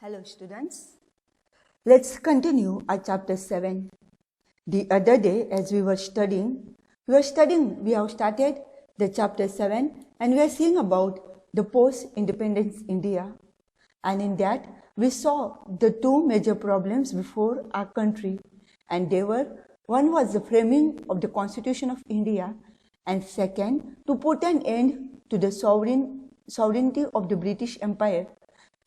Hello students, let's continue our chapter 7. The other day as we have started the chapter 7 and we are seeing about the post-independence India, and in that we saw the two major problems before our country, and they were, one was the framing of the Constitution of India, and second, to put an end to the sovereignty of the British Empire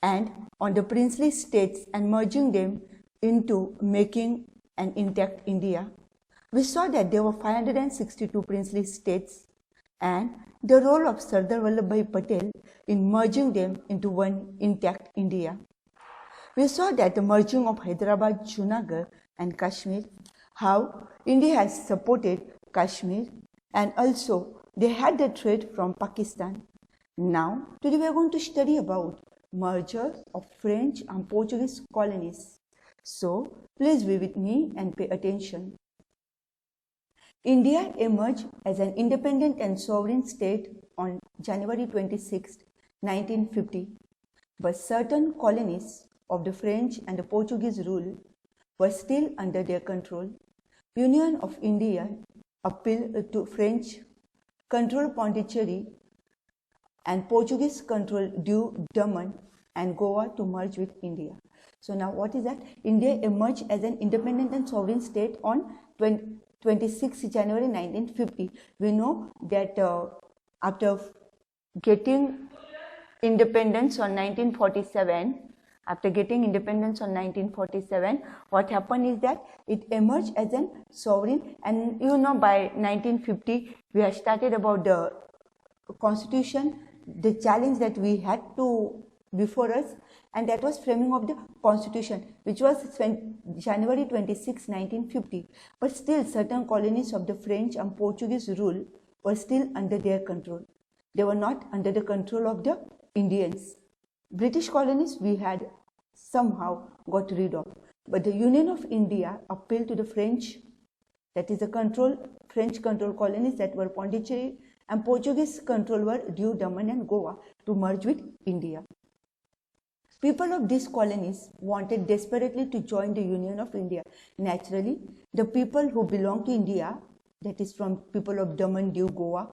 and on the princely states and merging them into making an intact India. We saw that there were 562 princely states and the role of Sardar Vallabhbhai Patel in merging them into one intact India. We saw that the merging of Hyderabad, Junagadh and Kashmir, how India has supported Kashmir and also they had the trade from Pakistan. Now, today we are going to study about merger of French and Portuguese colonies. So, please be with me and pay attention. India emerged as an independent and sovereign state on January 26, 1950, but certain colonies of the French and the Portuguese rule were still under their control. Union of India appealed to French control Pondicherry and Portuguese control Daman and Goa to merge with India. So now what is that? India emerged as an independent and sovereign state on 26 January 1950. We know that after getting independence on 1947, what happened is that it emerged as a sovereign, and you know by 1950 we have started about the constitution, the challenge that we had to before us, and that was framing of the constitution, which was January 26, 1950. But still certain colonies of the French and Portuguese rule were still under their control. They were not under the control of the Indians. British colonies we had somehow got rid of, but the Union of India appealed to the French, that is the French control colonies that were Pondicherry, and Portuguese control were Daman and Goa, to merge with India. People of these colonies wanted desperately to join the Union of India. Naturally, the people who belong to India, that is from people of Daman, Diu, Goa,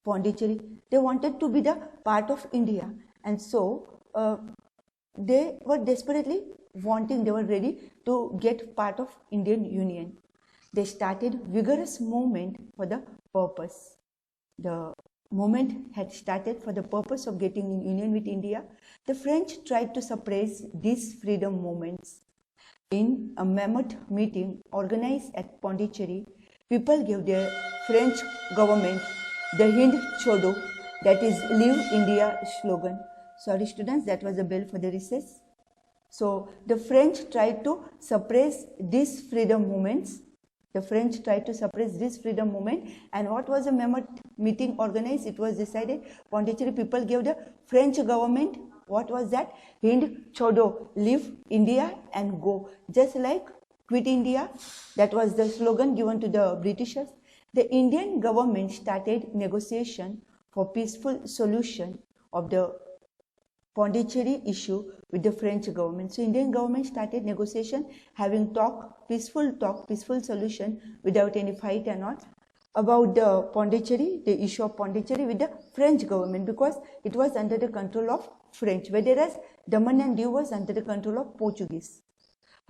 Pondicherry, they wanted to be the part of India, and so they were desperately wanting, they were ready to get part of Indian Union. They started vigorous movement for the purpose. The movement had started for the purpose of getting in union with India. The French tried to suppress these freedom movements. In a mammoth meeting organized at Pondicherry, people gave their French government the Hind Chodo, that is Leave India slogan. Sorry students, that was a bell for the recess. So the French tried to suppress these freedom movements. And what was a mammoth meeting organized? It was decided, Pondicherry people gave the French government, what was that? Hind Chodo, leave India and go. Just like quit India, that was the slogan given to the Britishers. The Indian government started negotiation for peaceful solution of the Pondicherry issue with the French government. So Indian government started negotiation, having peaceful solution without any fight and all, about the Pondicherry, the issue of Pondicherry with the French government, because it was under the control of French, whereas Daman and Diu was under the control of Portuguese.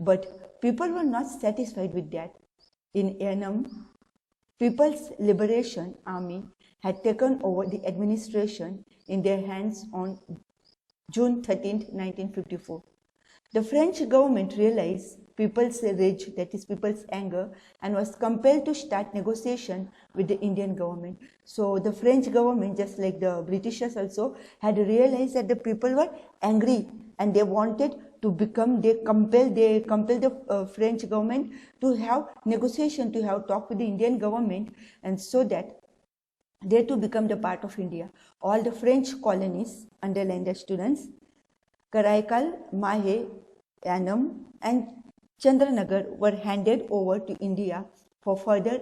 But people were not satisfied with that. In Annam, People's Liberation Army had taken over the administration in their hands on June 13, 1954. The French government realized people's rage, that is people's anger, and was compelled to start negotiation with the Indian government. So the French government, just like the Britishers also, had realized that the people were angry and they wanted to become, they compelled the French government to have negotiation, to have talk with the Indian government, and so that they to become the part of India. All the French colonies, underline the students, Karaikal, Mahe, Annam and Chandranagar were handed over to India for further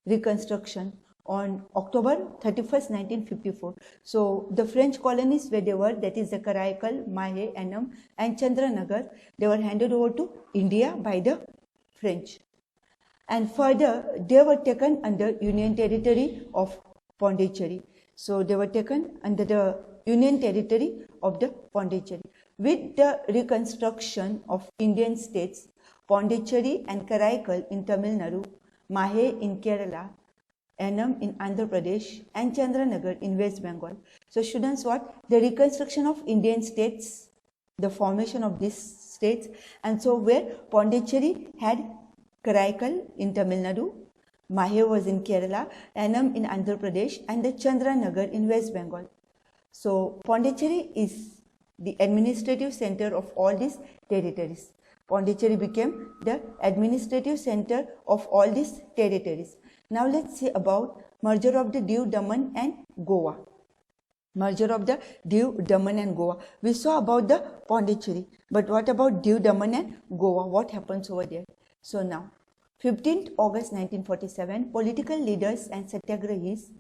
reconstruction. on October 31st, 1954. So the French colonies where they were, that is the Karaikal, Mahe, Annam and Chandranagar, they were handed over to India by the French. And further, they were taken under Union Territory of Pondicherry. So they were taken under the Union Territory of the Pondicherry. With the reconstruction of Indian states, Pondicherry and Karaikal in Tamil Nadu, Mahe in Kerala, Annam in Andhra Pradesh and Chandranagar in West Bengal. So students, what? The reconstruction of Indian states, the formation of these states, and so where Pondicherry had Karaikal in Tamil Nadu, Mahe was in Kerala, Annam in Andhra Pradesh and the Chandranagar in West Bengal. So Pondicherry is the administrative center of all these territories. Pondicherry became the administrative center of all these territories. Now let's see about merger of the Diu, Daman and Goa. Merger of the Diu, Daman and Goa. We saw about the Pondicherry, but what about Diu, Daman and Goa? What happens over there? So now, 15th August 1947, political leaders and satyagrahis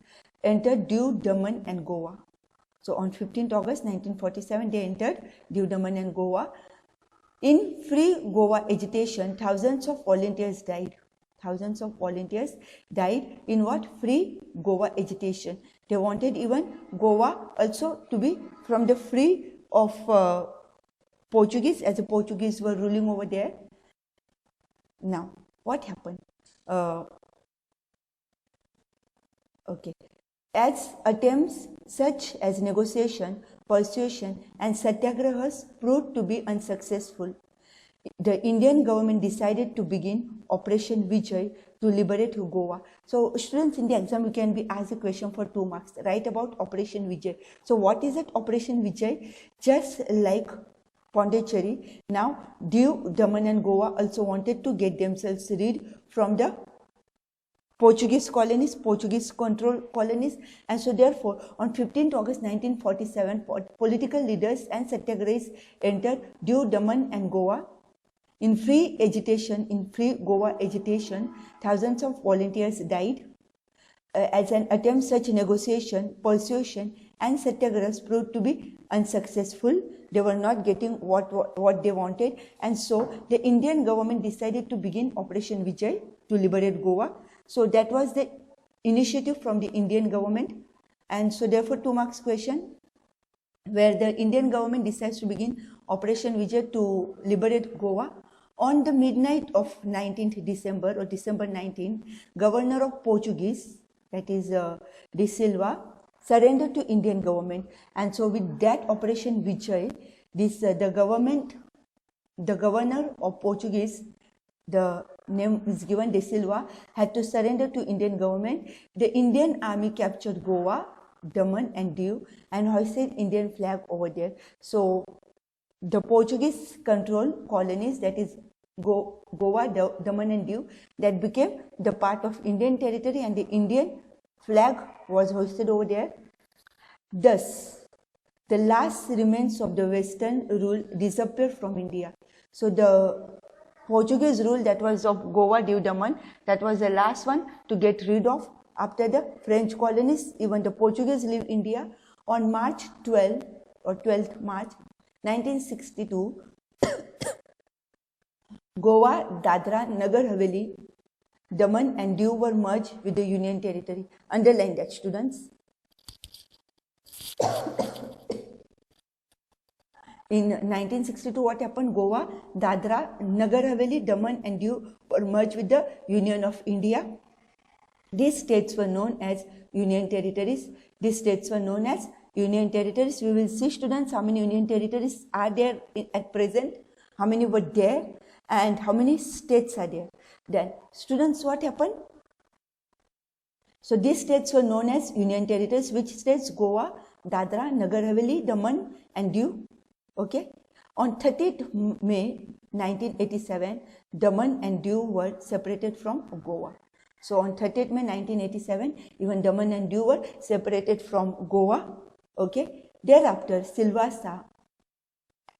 entered Diu, Daman and Goa. So on 15th August 1947, they entered Diu, Daman and Goa. In Free Goa agitation, thousands of volunteers died. Thousands of volunteers died in what? Free Goa agitation. They wanted even Goa also to be from the free of Portuguese, as the Portuguese were ruling over there. Now, what happened? Okay. As attempts such as negotiation, persuasion and satyagrahas proved to be unsuccessful, the Indian government decided to begin Operation Vijay to liberate Goa. So students, in the exam you can be asked a question for 2 marks. Write about Operation Vijay. So what is it, Operation Vijay? Just like Pondicherry, now Diu, Daman and Goa also wanted to get themselves rid from the Portuguese colonies, Portuguese control colonies, and so therefore on 15th August 1947, political leaders and satyagrahis entered Diu, Daman and Goa. In free Goa agitation, thousands of volunteers died. As an attempt, such negotiation, persuasion and satyagrahas proved to be unsuccessful. They were not getting what they wanted, and so the Indian government decided to begin Operation Vijay to liberate Goa. So that was the initiative from the Indian government, and so therefore 2 marks question, where the Indian government decides to begin Operation Vijay to liberate Goa. On the midnight of 19th December or December 19, Governor of Portuguese, that is De Silva, surrendered to Indian government, and so with that Operation Vijay, this the governor of Portuguese, the name is given De Silva, had to surrender to Indian government. The Indian army captured Goa, Daman and Diu and hoisted Indian flag over there. So the Portuguese controlled colonies, that is Goa, Daman and Diu, that became the part of Indian territory, and the Indian flag was hoisted over there. Thus, the last remains of the Western rule disappeared from India. So the Portuguese rule that was of Goa, Diu, Daman, that was the last one to get rid of. After the French colonies, even the Portuguese leave India. On March 12 or 12th March 1962, Goa, Dadra, Nagar Haveli, Daman and Diu were merged with the Union Territory. Underline that, students. In 1962, what happened? Goa, Dadra, Nagar Haveli, Daman and Diu were merged with the Union of India. These states were known as Union Territories. These states were known as Union Territories. We will see, students, how many Union Territories are there at present, how many were there, and how many states are there. Then, students, what happened? So these states were known as Union Territories. Which states? Goa, Dadra, Nagar Haveli, Daman and Diu. Okay. On 30th May 1987, Daman and Diu were separated from Goa. So on 30th May 1987, even Daman and Diu were separated from Goa. Okay. Thereafter, Silvassa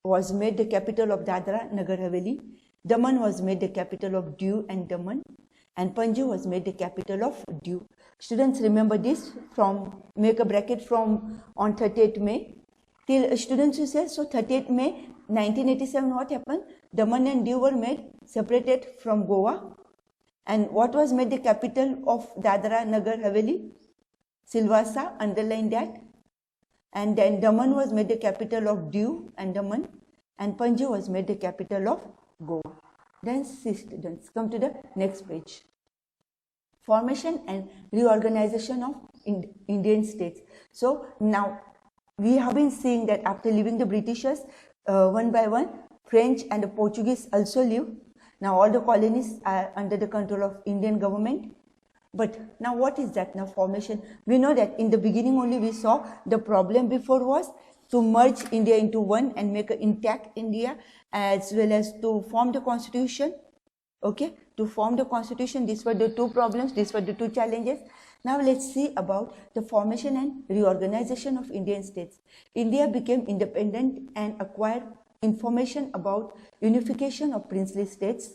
was made the capital of Dadra, Nagar Haveli. Daman was made the capital of Diu and Daman. and Panji was made the capital of Diu. Students remember this, from make a bracket from on 30th May till students who say, so 30th May 1987 what happened? Daman and Diu were made separated from Goa. And what was made the capital of Dadra Nagar Haveli? Silvassa, underline that. And then Daman was made the capital of Diu and Daman, and Panji was made the capital of Goa. Then students come to the next page. Formation and reorganization of Indian states. So now we have been seeing that after leaving the Britishers, one by one, French and the Portuguese also leave. Now all the colonies are under the control of Indian government. But now what is that now formation? We know that in the beginning only we saw the problem before was to merge India into one and make an intact India, as well as to form the constitution. Okay, to form the constitution, these were the two problems, these were the two challenges. Now let's see about the formation and reorganization of Indian states. India became independent and acquired information about unification of princely states.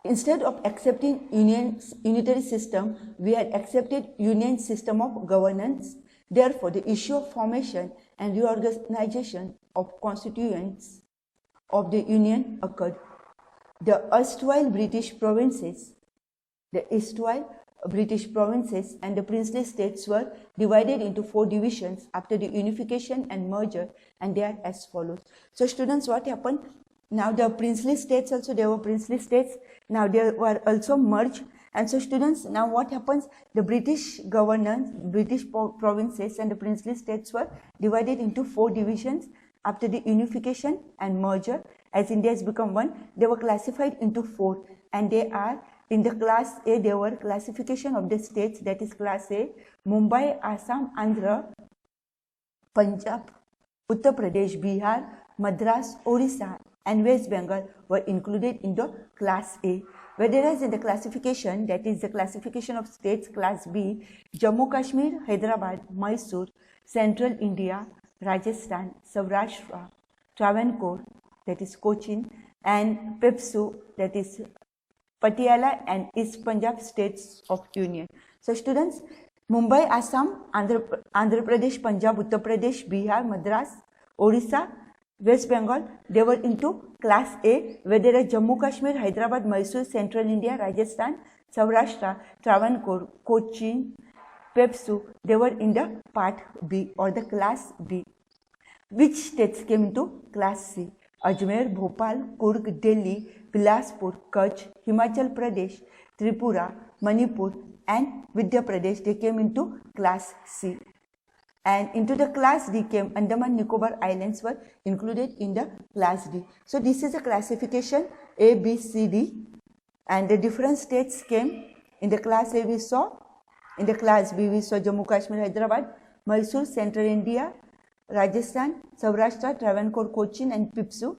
Instead of accepting unitary system, we had accepted union system of governance. Therefore, the issue of formation and reorganization of constituents of the union occurred. The erstwhile British provinces and the princely states were divided into 4 divisions after the unification and merger, and they are as follows. So students, what happened? Now the princely states also, there were princely states, now they were also merged. And so students, now what happens? The British governance, British provinces and the princely states were divided into 4 divisions after the unification and merger. As India has become one, they were classified into 4, and they are in the class A. There were classification of the states, that is class A: Mumbai, Assam, Andhra, Punjab, Uttar Pradesh, Bihar, Madras, Orissa and West Bengal were included in the class A. Whereas in the classification, that is the classification of states, class B, Jammu Kashmir, Hyderabad, Mysore, Central India, Rajasthan, Saurashtra, Travancore, that is Cochin, and Pipsu, that is Patiala and East Punjab states of Union. So students, Mumbai, Assam, Andhra Pradesh, Punjab, Uttar Pradesh, Bihar, Madras, Orissa, West Bengal, they were into class A, whereas Jammu Kashmir, Hyderabad, Mysore, Central India, Rajasthan, Saurashtra, Travancore, Cochin, Pipsu, they were in the part B or the class B. Which states came into class C? Ajmer, Bhopal, Kurg, Delhi, Bilaspur, Kutch, Himachal Pradesh, Tripura, Manipur and Vidya Pradesh, they came into class C. And into the class D came Andaman Nicobar Islands were included in the class D. So this is a classification A, B, C, D, and the different states came. In the class A we saw, in the class B we saw Jammu Kashmir, Hyderabad, Mysore, Central India, Rajasthan, Saurashtra, Travancore, Cochin and Pipsu.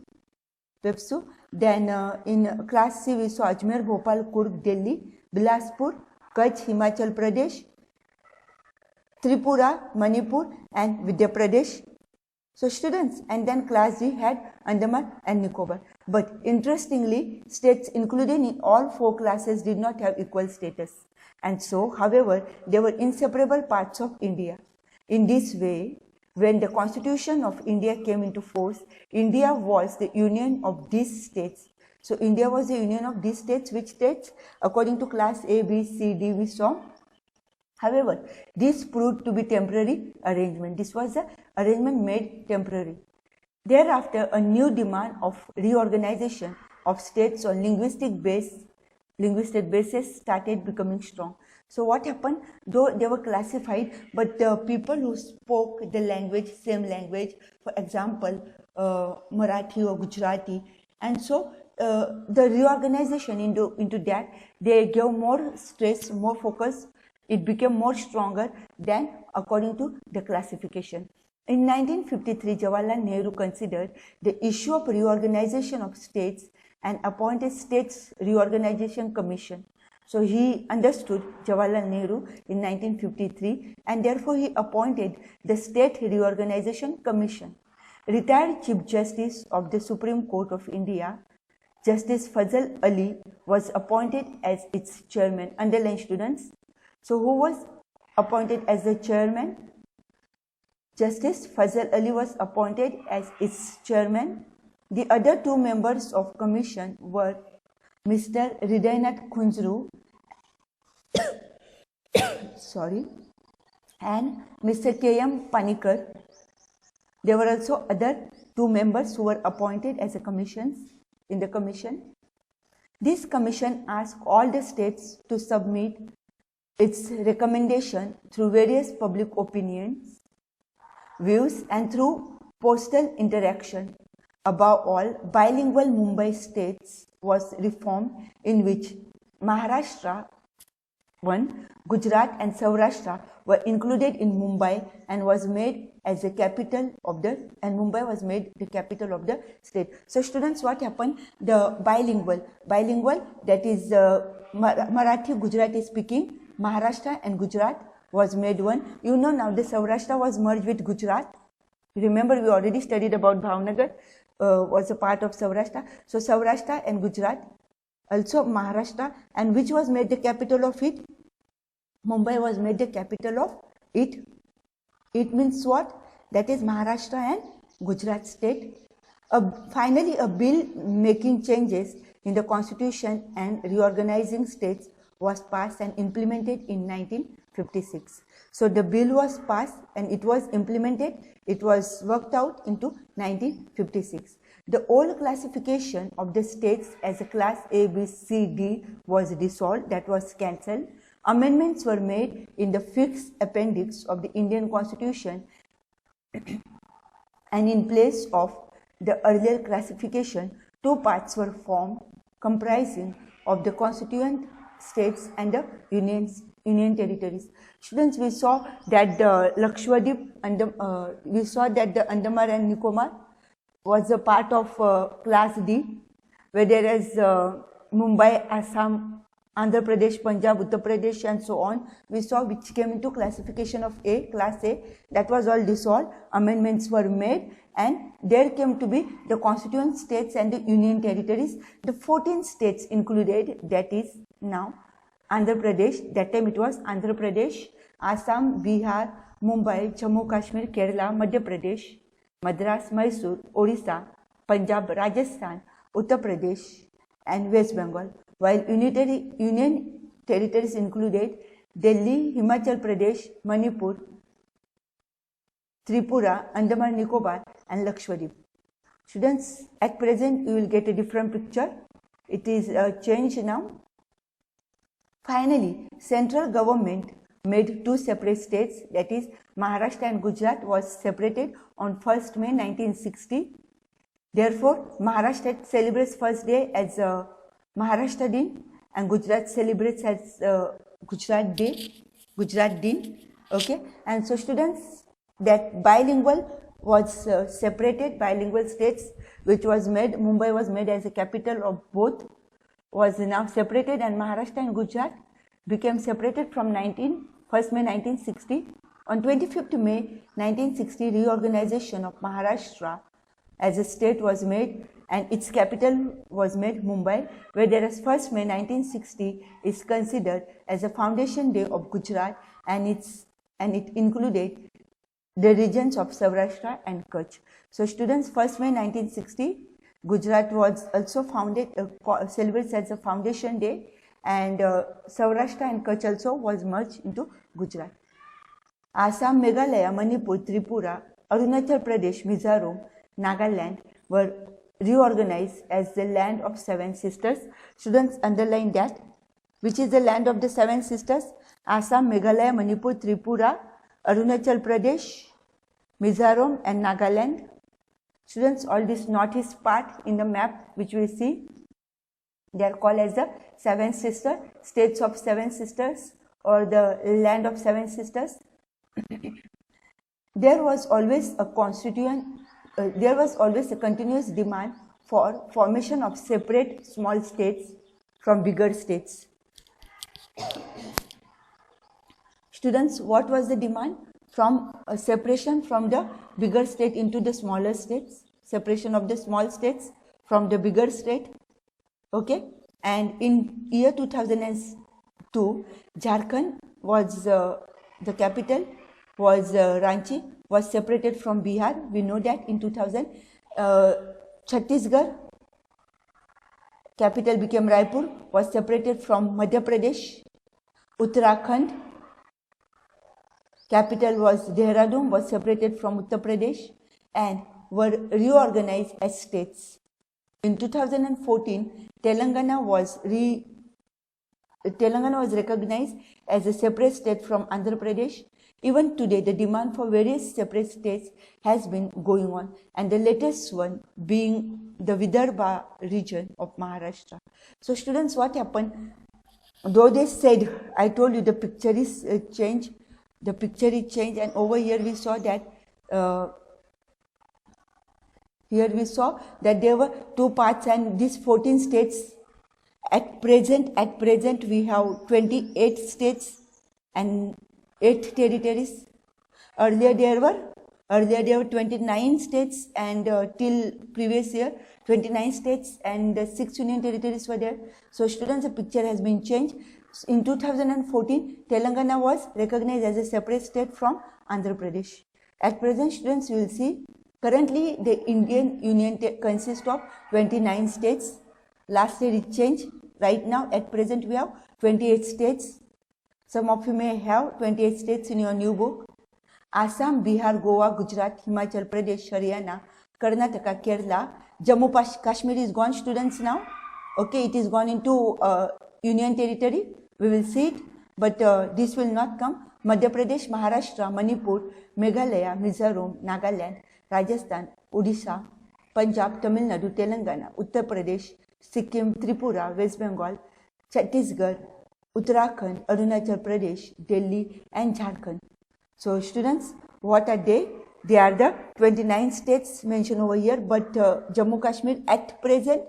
Then in class C we saw Ajmer, Bhopal, Kurg, Delhi, Bilaspur, Kutch, Himachal Pradesh, Tripura, Manipur and Vidya Pradesh. So students, and then class D had Andaman and Nicobar. But interestingly, states included in all 4 classes did not have equal status. And so, however, they were inseparable parts of India. In this way, when the Constitution of India came into force, India was the union of these states. So India was the union of these states. Which states? According to class A, B, C, D we saw. However, this proved to be temporary arrangement. This was the arrangement made temporary. Thereafter, a new demand of reorganization of states on linguistic basis started becoming strong. So what happened? Though they were classified, but the people who spoke the language, same language, for example, Marathi or Gujarati, and so the reorganization into that, they gave more stress, more focus. It became more stronger than according to the classification. In 1953, Jawaharlal Nehru considered the issue of reorganization of states and appointed States Reorganization Commission. So he understood, Jawaharlal Nehru, in 1953, and therefore he appointed the State Reorganization Commission. Retired Chief Justice of the Supreme Court of India, Justice Fazal Ali was appointed as its chairman. Underline, students. So who was appointed as the chairman? Justice Fazal Ali was appointed as its chairman. The other two members of commission were Mr. Hridaynath Khunjru and Mr. K.M. Panikar. There were also other two members who were appointed as a commissions in the commission. This commission asked all the states to submit its recommendation through various public opinions, views, and through postal interaction. Above all, bilingual Mumbai states was reformed, in which Maharashtra, Gujarat and Saurashtra were included in Mumbai and was made as the capital of the state. So students, what happened? The bilingual, that is Marathi, Gujarati speaking, Maharashtra and Gujarat was made one. You know, now the Saurashtra was merged with Gujarat. Remember, we already studied about Bhavnagar was a part of Saurashtra. So Saurashtra and Gujarat, also Maharashtra, and which was made the capital of it? Mumbai was made the capital of it. It means what? That is Maharashtra and Gujarat state. Finally, a bill making changes in the constitution and reorganizing states was passed and implemented in 1956. So the bill was passed and it was implemented. It was worked out into 1956. The old classification of the states as a class A, B, C, D was dissolved. That was cancelled. Amendments were made in the 5th appendix of the Indian Constitution and in place of the earlier classification, two parts were formed comprising of the constituent states and the union territories. Students, we saw that the Lakshadweep and we saw that the Andaman and Nicobar was a part of class D, where there is Mumbai, Assam, Andhra Pradesh, Punjab, Uttar Pradesh and so on. We saw which came into classification of A, class A. That was all dissolved. Amendments were made and there came to be the constituent states and the union territories. The 14 states included, that is now Andhra Pradesh, that time it was Andhra Pradesh, Assam, Bihar, Mumbai, Jammu Kashmir, Kerala, Madhya Pradesh, Madras, Mysore, Odisha, Punjab, Rajasthan, Uttar Pradesh and West Bengal, while union territories included Delhi, Himachal Pradesh, Manipur, Tripura, Andaman Nicobar and Lakshadweep. Students, at present you will get a different picture. It is changed now. Finally, central government made two separate states, that is Maharashtra and Gujarat was separated on 1st May 1960. Therefore, Maharashtra celebrates first day as Maharashtra Din and Gujarat celebrates as Gujarat Din. Okay, and so students, that bilingual was separated, bilingual states which was made, Mumbai was made as a capital of both, was now separated and Maharashtra and Gujarat became separated from 1st May 1960. On 25th May 1960, reorganization of Maharashtra as a state was made and its capital was made Mumbai, whereas 1st May 1960 is considered as a foundation day of Gujarat and it included the regions of Saurashtra and Kutch. So students, 1st May 1960, Gujarat was also founded, celebrates as a foundation day, and Saurashtra and Kutch also was merged into Gujarat. Assam, Meghalaya, Manipur, Tripura, Arunachal Pradesh, Mizoram, Nagaland were reorganized as the land of seven sisters. Students, underline that. Which is the land of the seven sisters? Assam, Meghalaya, Manipur, Tripura, Arunachal Pradesh, Mizoram and Nagaland. Students, all this northeast part in the map which we see, they are called as the seven sister states of seven sisters or the land of seven sisters. There was always a continuous demand for formation of separate small states from bigger states. Students, what was the demand? From a separation from the bigger state into the smaller states, separation of the small states from the bigger state. Okay, and in year 2002, Jharkhand was the capital was Ranchi, was separated from Bihar. We know that in 2000, Chhattisgarh capital became Raipur, was separated from Madhya Pradesh. Uttarakhand capital was Dehradun, was separated from Uttar Pradesh, and were reorganized as states. In 2014, Telangana was recognized as a separate state from Andhra Pradesh. Even today, the demand for various separate states has been going on, and the latest one being the Vidarbha region of Maharashtra. So students, what happened? Though they said, I told you the picture is changed, and over here we saw that there were two parts, and these 14 states. At present we have 28 states and 8 territories. Earlier there were 29 states, and till previous year 29 states and 6 union territories were there. So students, the picture has been changed. In 2014, Telangana was recognized as a separate state from Andhra Pradesh. At present, students, you will see currently the Indian Union consists of 29 states. Last year it changed. Right now, at present, we have 28 states. Some of you may have 28 states in your new book. Assam, Bihar, Goa, Gujarat, Himachal Pradesh, Haryana, Karnataka, Kerala. Jammu Kashmir is gone, students, now. Okay, it is gone into Union territory. We will see it, but this will not come. Madhya Pradesh, Maharashtra, Manipur, Meghalaya, Mizoram, Nagaland, Rajasthan, Odisha, Punjab, Tamil Nadu, Telangana, Uttar Pradesh, Sikkim, Tripura, West Bengal, Chhattisgarh, Uttarakhand, Arunachal Pradesh, Delhi, and Jharkhand. So students, what are they? They are the 29 states mentioned over here, but Jammu Kashmir at present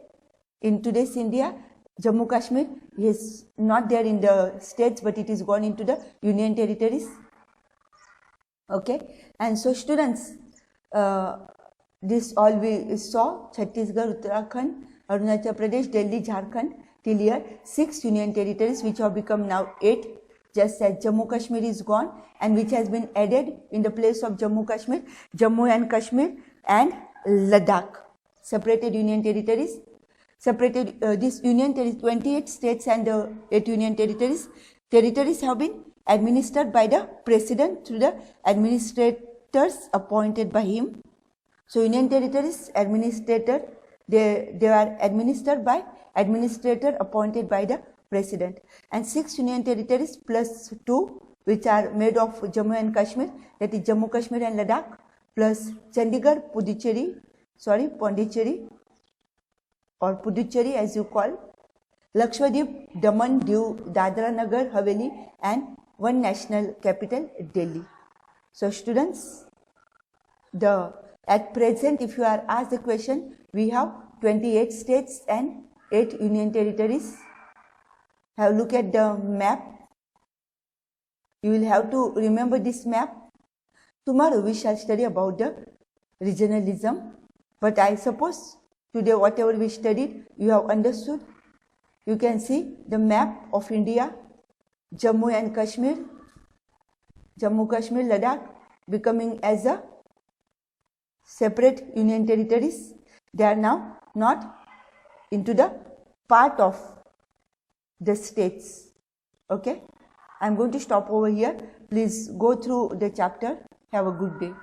in today's India, Jammu Kashmir is not there in the states, but it is gone into the union territories. Okay, and so students, this all we saw: Chhattisgarh, Uttarakhand, Arunachal Pradesh, Delhi, Jharkhand, till here 6 union territories, which have become now 8, just as Jammu Kashmir is gone, and which has been added in the place of Jammu Kashmir, Jammu and Kashmir and Ladakh, separated union territories. Separated this union territory, 28 states and 8 union territories. Territories have been administered by the president through the administrators appointed by him. So union territories administrator, they are administered by administrator appointed by the president, and 6 union territories plus 2, which are made of Jammu and Kashmir, that is Jammu, Kashmir and Ladakh, plus Chandigarh, Pondicherry or Puducherry as you call, Lakshadweep, Daman, Diu, Dadra Nagar Haveli, and one national capital, Delhi. So students, at present, if you are asked the question, we have 28 states and 8 union territories. Have a look at the map. You will have to remember this map. Tomorrow we shall study about the regionalism, but I suppose today whatever we studied, you have understood. You can see the map of India, Jammu and Kashmir, Ladakh becoming as a separate union territories. They are now not into the part of the states. Okay, I am going to stop over here. Please go through the chapter. Have a good day.